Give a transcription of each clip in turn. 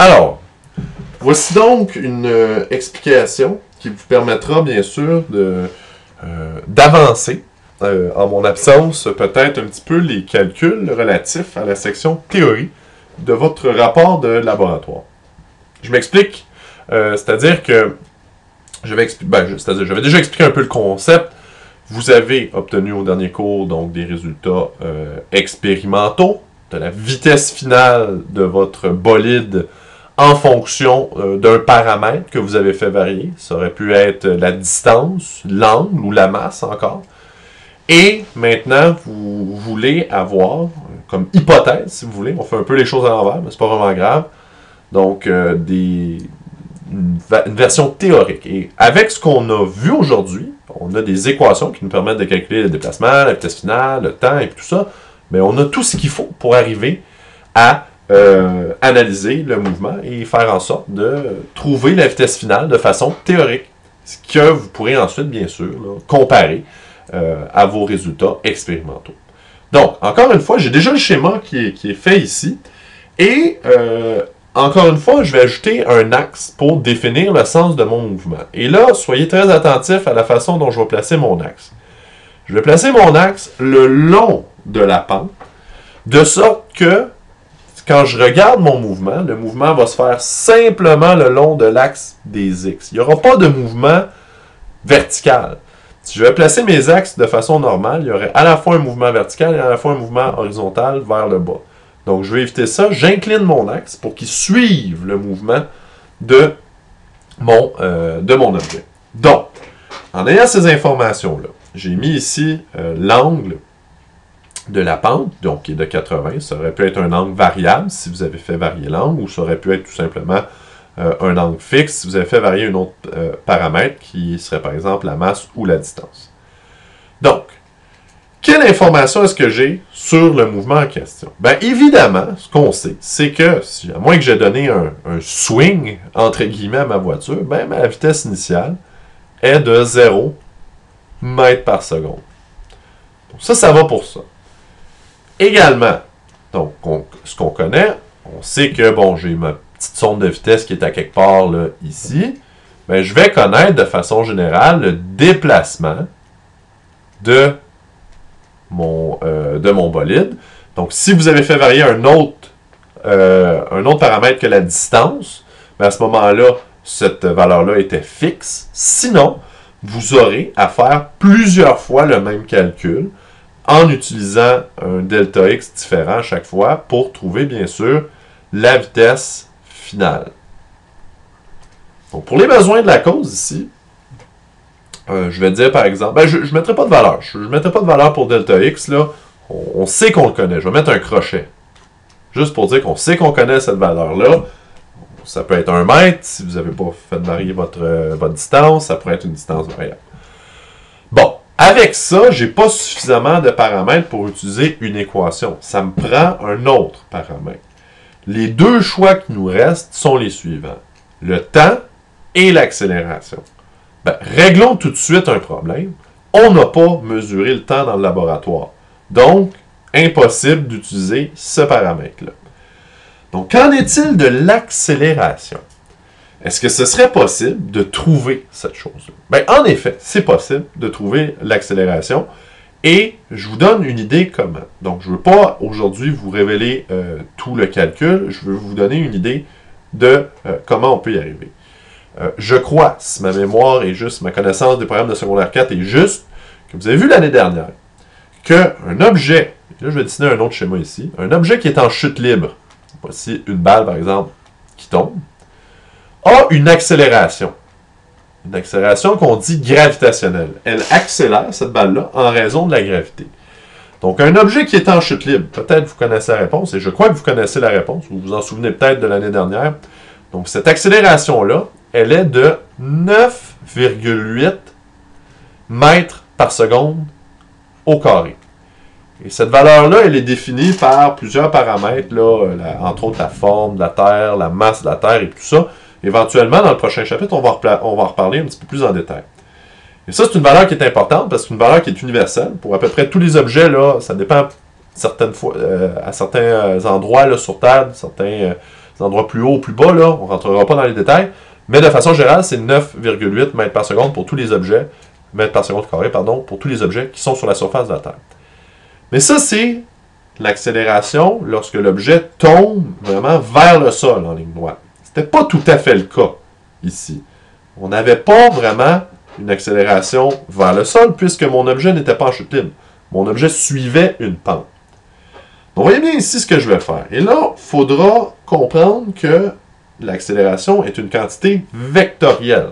Alors, voici donc une explication qui vous permettra bien sûr d'avancer, en mon absence, peut-être un petit peu les calculs relatifs à la section théorie de votre rapport de laboratoire. Je m'explique, c'est-à-dire que j'avais déjà expliqué un peu le concept. Vous avez obtenu au dernier cours donc des résultats expérimentaux de la vitesse finale de votre bolide en fonction d'un paramètre que vous avez fait varier. Ça aurait pu être la distance, l'angle ou la masse encore. Et maintenant, vous voulez avoir, comme hypothèse, si vous voulez, on fait un peu les choses à l'envers, mais c'est pas vraiment grave, donc une version théorique. Et avec ce qu'on a vu aujourd'hui, on a des équations qui nous permettent de calculer le déplacement, la vitesse finale, le temps et tout ça, mais on a tout ce qu'il faut pour arriver à analyser le mouvement et faire en sorte de trouver la vitesse finale de façon théorique. Ce que vous pourrez ensuite, bien sûr, là, comparer à vos résultats expérimentaux. Donc, encore une fois, j'ai déjà le schéma qui est fait ici. Et, encore une fois, je vais ajouter un axe pour définir le sens de mon mouvement. Et là, soyez très attentifs à la façon dont je vais placer mon axe. Je vais placer mon axe le long de la pente, de sorte que, quand je regarde mon mouvement, le mouvement va se faire simplement le long de l'axe des X. Il n'y aura pas de mouvement vertical. Si je vais placer mes axes de façon normale, il y aurait à la fois un mouvement vertical et à la fois un mouvement horizontal vers le bas. Donc, je vais éviter ça. J'incline mon axe pour qu'il suive le mouvement de mon objet. Donc, en ayant ces informations-là, j'ai mis ici l'angle de la pente, donc qui est de 80. Ça aurait pu être un angle variable si vous avez fait varier l'angle, ou ça aurait pu être tout simplement un angle fixe si vous avez fait varier un autre paramètre qui serait par exemple la masse ou la distance. Donc, quelle information est-ce que j'ai sur le mouvement en question? Bien, évidemment, ce qu'on sait, c'est que, à moins que j'ai donné un swing, entre guillemets, à ma voiture, bien, ma vitesse initiale est de 0 mètres par seconde. Donc, ça va pour ça. Également, donc, ce qu'on connaît, on sait que, bon, j'ai ma petite sonde de vitesse qui est à quelque part là, ici, bien, je vais connaître de façon générale le déplacement de mon bolide. Donc, si vous avez fait varier un autre paramètre que la distance, bien, à ce moment-là, cette valeur-là était fixe. Sinon, vous aurez à faire plusieurs fois le même calcul en utilisant un delta x différent à chaque fois pour trouver, bien sûr, la vitesse finale. Donc, pour les besoins de la cause ici, je vais dire par exemple, ben, je ne mettrai pas de valeur. Je ne mettrai pas de valeur pour delta x. Là. On sait qu'on le connaît. Je vais mettre un crochet. Juste pour dire qu'on sait qu'on connaît cette valeur-là. Ça peut être 1 mètre si vous n'avez pas fait varier votre distance. Ça pourrait être une distance variable. Bon, avec ça, je n'ai pas suffisamment de paramètres pour utiliser une équation. Ça me prend un autre paramètre. Les deux choix qui nous restent sont les suivants. Le temps et l'accélération. Ben, réglons tout de suite un problème. On n'a pas mesuré le temps dans le laboratoire. Donc, impossible d'utiliser ce paramètre-là. Donc, qu'en est-il de l'accélération? Est-ce que ce serait possible de trouver cette chose-là? Ben, en effet, c'est possible de trouver l'accélération. Et je vous donne une idée comment. Donc, je ne veux pas aujourd'hui vous révéler tout le calcul. Je veux vous donner une idée de comment on peut y arriver. Je crois, si ma mémoire est juste, ma connaissance des programmes de secondaire 4 est juste, que vous avez vu l'année dernière, qu'un objet, là je vais dessiner un autre schéma ici, un objet qui est en chute libre, voici une balle par exemple, qui tombe, a une accélération. Une accélération qu'on dit gravitationnelle. Elle accélère cette balle-là en raison de la gravité. Donc un objet qui est en chute libre, peut-être vous connaissez la réponse, et je crois que vous connaissez la réponse, vous vous en souvenez peut-être de l'année dernière. Donc cette accélération-là, elle est de 9,8 mètres par seconde au carré. Et cette valeur-là, elle est définie par plusieurs paramètres, là, entre autres la forme de la Terre, la masse de la Terre et tout ça. Éventuellement, dans le prochain chapitre, on va en reparler un petit peu plus en détail. Et ça, c'est une valeur qui est importante parce que c'est une valeur qui est universelle. Pour à peu près tous les objets, là, ça dépend certaines fois, à certains endroits là, sur Terre, certains des endroits plus hauts ou plus bas, là, on ne rentrera pas dans les détails, mais de façon générale, c'est 9,8 mètres par seconde pour tous les objets, mètres par seconde carré, pardon, pour tous les objets qui sont sur la surface de la Terre. Mais ça, c'est l'accélération lorsque l'objet tombe vraiment vers le sol en ligne droite. C'était pas tout à fait le cas ici. On n'avait pas vraiment une accélération vers le sol puisque mon objet n'était pas en chute libre. Mon objet suivait une pente. Donc, voyez bien ici ce que je vais faire. Et là, il faudra comprendre que l'accélération est une quantité vectorielle.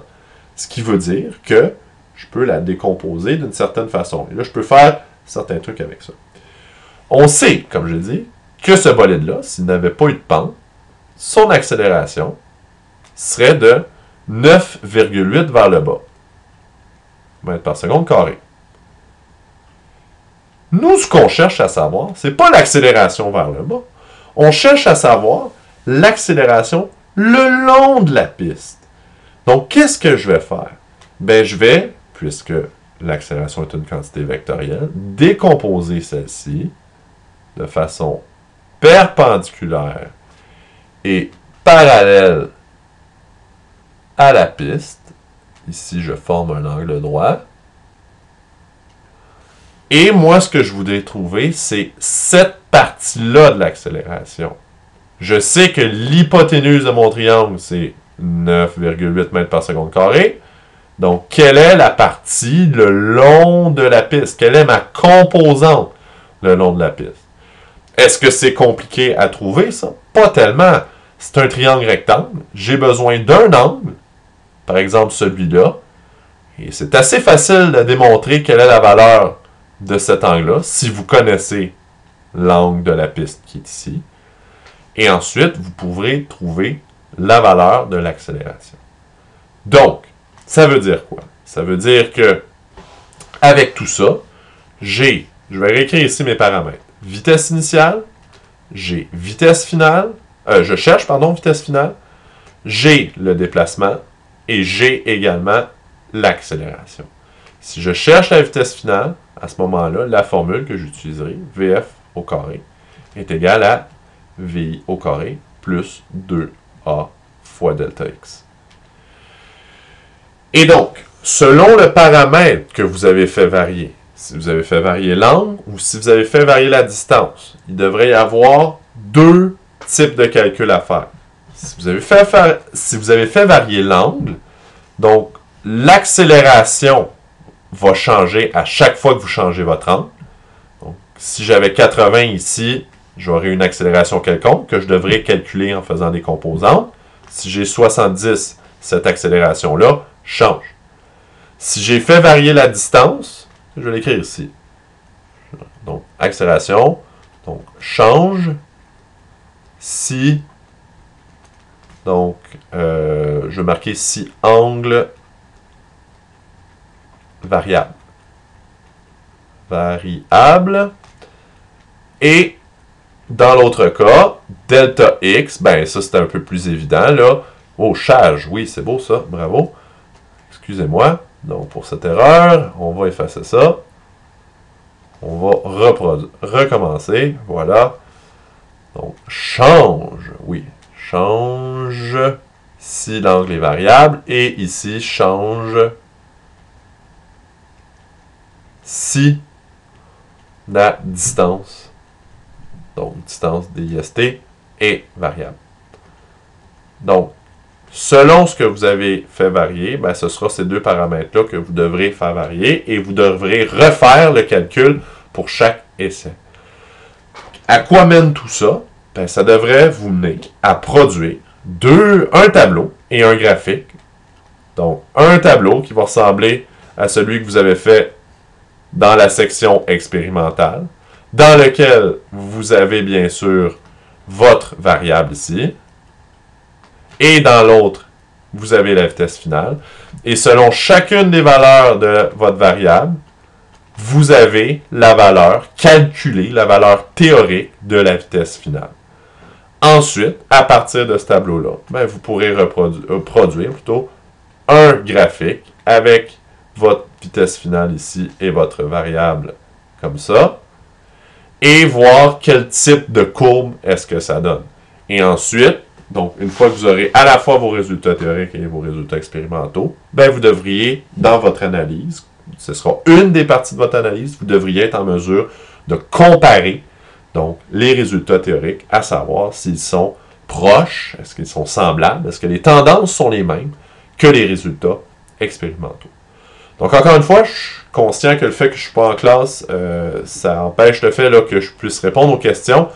Ce qui veut dire que je peux la décomposer d'une certaine façon. Et là, je peux faire certains trucs avec ça. On sait, comme je dis, que ce bolide-là, s'il n'avait pas eu de pente, son accélération serait de 9,8 vers le bas. Mètres par seconde carré. Nous, ce qu'on cherche à savoir, c'est pas l'accélération vers le bas. On cherche à savoir l'accélération le long de la piste. Donc, qu'est-ce que je vais faire? Ben, je vais, puisque l'accélération est une quantité vectorielle, décomposer celle-ci de façon perpendiculaire et parallèle à la piste. Ici, je forme un angle droit. Et moi, ce que je voudrais trouver, c'est cette partie-là de l'accélération. Je sais que l'hypoténuse de mon triangle, c'est 9,8 mètres par seconde carré. Donc, quelle est la partie le long de la piste? Quelle est ma composante le long de la piste? Est-ce que c'est compliqué à trouver, ça? Pas tellement. C'est un triangle rectangle. J'ai besoin d'un angle, par exemple celui-là. Et c'est assez facile de démontrer quelle est la valeur de cet angle-là, si vous connaissez l'angle de la piste qui est ici. Et ensuite, vous pourrez trouver la valeur de l'accélération. Donc, ça veut dire quoi? Ça veut dire que, avec tout ça, je vais réécrire ici mes paramètres. Vitesse initiale, j'ai vitesse finale, je cherche, vitesse finale, j'ai le déplacement et j'ai également l'accélération. Si je cherche la vitesse finale, à ce moment-là, la formule que j'utiliserai, VF au carré, est égale à VI au carré plus 2A fois delta X. Et donc, selon le paramètre que vous avez fait varier, si vous avez fait varier l'angle ou si vous avez fait varier la distance, il devrait y avoir deux types de calculs à faire. Si vous avez fait varier l'angle, donc l'accélération va changer à chaque fois que vous changez votre angle. Donc, si j'avais 80 ici, j'aurai une accélération quelconque que je devrais calculer en faisant des composantes. Si j'ai 70, cette accélération-là change. Si j'ai fait varier la distance, je vais l'écrire ici. Donc, accélération, donc change si, donc, je vais marquer si angle variable. Variable. Et dans l'autre cas, delta X, ben ça c'est un peu plus évident là. Oh, charge, oui, c'est beau ça, bravo. Excusez-moi. Donc pour cette erreur, on va effacer ça. On va recommencer. Voilà. Donc change, oui. Change si l'angle est variable. Et ici, change si la distance, donc distance DIST, est variable. Donc, selon ce que vous avez fait varier, ben, ce sera ces deux paramètres-là que vous devrez faire varier et vous devrez refaire le calcul pour chaque essai. À quoi mène tout ça? Ben, ça devrait vous mener à produire un tableau et un graphique. Donc, un tableau qui va ressembler à celui que vous avez fait dans la section expérimentale, dans lequel vous avez bien sûr votre variable ici, et dans l'autre, vous avez la vitesse finale. Et selon chacune des valeurs de votre variable, vous avez la valeur calculée, la valeur théorique de la vitesse finale. Ensuite, à partir de ce tableau-là, ben, vous pourrez produire plutôt un graphique avec votre vitesse finale ici et votre variable comme ça, et voir quel type de courbe est-ce que ça donne. Et ensuite, Donc, une fois que vous aurez à la fois vos résultats théoriques et vos résultats expérimentaux, ben vous devriez, dans votre analyse, ce sera une des parties de votre analyse, vous devriez être en mesure de comparer donc les résultats théoriques, à savoir s'ils sont proches, est-ce qu'ils sont semblables, est-ce que les tendances sont les mêmes que les résultats expérimentaux. Donc, encore une fois, je suis conscient que le fait que je ne suis pas en classe, ça empêche le fait là, que je puisse répondre aux questions.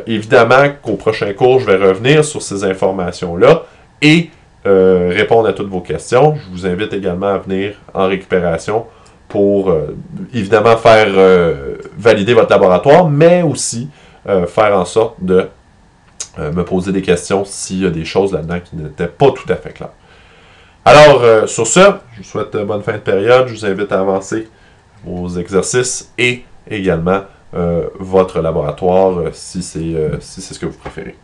Évidemment qu'au prochain cours, je vais revenir sur ces informations-là et répondre à toutes vos questions. Je vous invite également à venir en récupération pour évidemment faire valider votre laboratoire, mais aussi faire en sorte de me poser des questions s'il y a des choses là-dedans qui n'étaient pas tout à fait claires. Alors, sur ce, je vous souhaite bonne fin de période. Je vous invite à avancer vos exercices et également votre laboratoire si c'est ce que vous préférez.